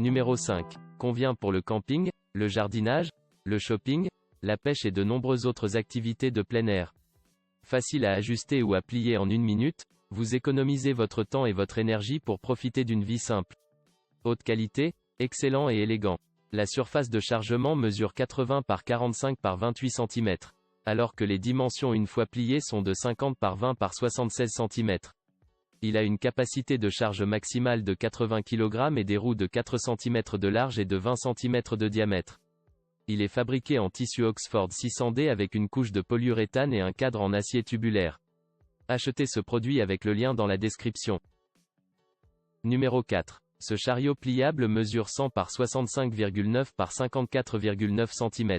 Numéro 5. Convient pour le camping, le jardinage, le shopping, la pêche et de nombreuses autres activités de plein air. Facile à ajuster ou à plier en 1 minute, vous économisez votre temps et votre énergie pour profiter d'une vie simple. Haute qualité, excellent et élégant. La surface de chargement mesure 80 par 45 par 28 cm, alors que les dimensions une fois pliées sont de 50 par 20 par 76 cm. Il a une capacité de charge maximale de 80 kg et des roues de 4 cm de large et de 20 cm de diamètre. Il est fabriqué en tissu Oxford 600D avec une couche de polyuréthane et un cadre en acier tubulaire. Achetez ce produit avec le lien dans la description. Numéro 4. Ce chariot pliable mesure 100 par 65,9 par 54,9 cm.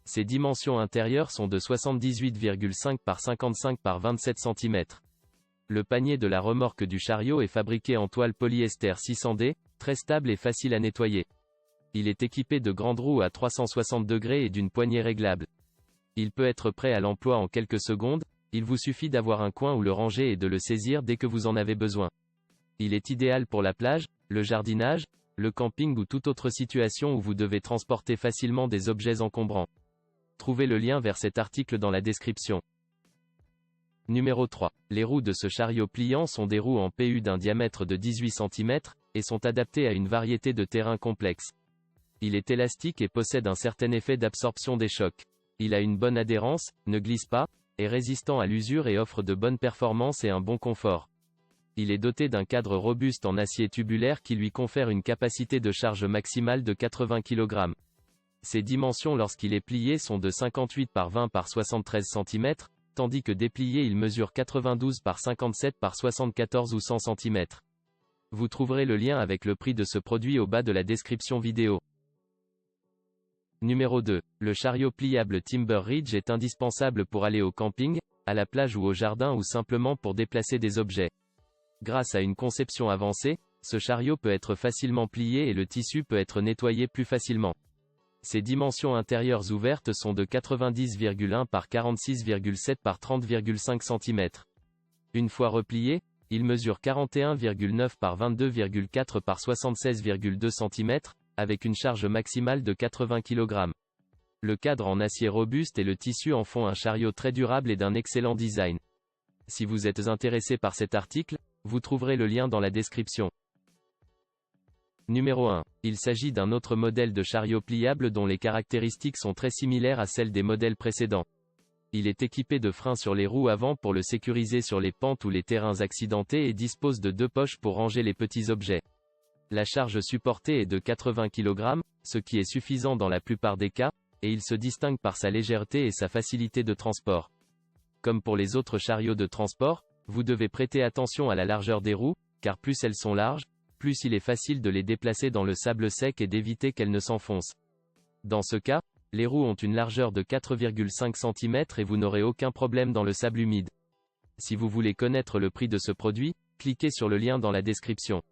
Ses dimensions intérieures sont de 78,5 par 55 par 27 cm. Le panier de la remorque du chariot est fabriqué en toile polyester 600D, très stable et facile à nettoyer. Il est équipé de grandes roues à 360 degrés et d'une poignée réglable. Il peut être prêt à l'emploi en quelques secondes, il vous suffit d'avoir un coin où le ranger et de le saisir dès que vous en avez besoin. Il est idéal pour la plage, le jardinage, le camping ou toute autre situation où vous devez transporter facilement des objets encombrants. Trouvez le lien vers cet article dans la description. Numéro 3. Les roues de ce chariot pliant sont des roues en PU d'un diamètre de 18 cm, et sont adaptées à une variété de terrains complexes. Il est élastique et possède un certain effet d'absorption des chocs. Il a une bonne adhérence, ne glisse pas, est résistant à l'usure et offre de bonnes performances et un bon confort. Il est doté d'un cadre robuste en acier tubulaire qui lui confère une capacité de charge maximale de 80 kg. Ses dimensions lorsqu'il est plié sont de 58 par 20 par 73 cm, tandis que déplié il mesure 92 par 57 par 74 ou 100 cm. Vous trouverez le lien avec le prix de ce produit au bas de la description vidéo. Numéro 2. Le chariot pliable Timber Ridge est indispensable pour aller au camping, à la plage ou au jardin ou simplement pour déplacer des objets. Grâce à une conception avancée, ce chariot peut être facilement plié et le tissu peut être nettoyé plus facilement. Ses dimensions intérieures ouvertes sont de 90,1 par 46,7 par 30,5 cm. Une fois replié, il mesure 41,9 par 22,4 par 76,2 cm, avec une charge maximale de 80 kg. Le cadre en acier robuste et le tissu en font un chariot très durable et d'un excellent design. Si vous êtes intéressé par cet article, vous trouverez le lien dans la description. Numéro 1. Il s'agit d'un autre modèle de chariot pliable dont les caractéristiques sont très similaires à celles des modèles précédents. Il est équipé de freins sur les roues avant pour le sécuriser sur les pentes ou les terrains accidentés et dispose de 2 poches pour ranger les petits objets. La charge supportée est de 80 kg, ce qui est suffisant dans la plupart des cas, et il se distingue par sa légèreté et sa facilité de transport. Comme pour les autres chariots de transport, vous devez prêter attention à la largeur des roues, car plus elles sont larges, plus il est facile de les déplacer dans le sable sec et d'éviter qu'elles ne s'enfoncent. Dans ce cas, les roues ont une largeur de 4,5 cm et vous n'aurez aucun problème dans le sable humide. Si vous voulez connaître le prix de ce produit, cliquez sur le lien dans la description.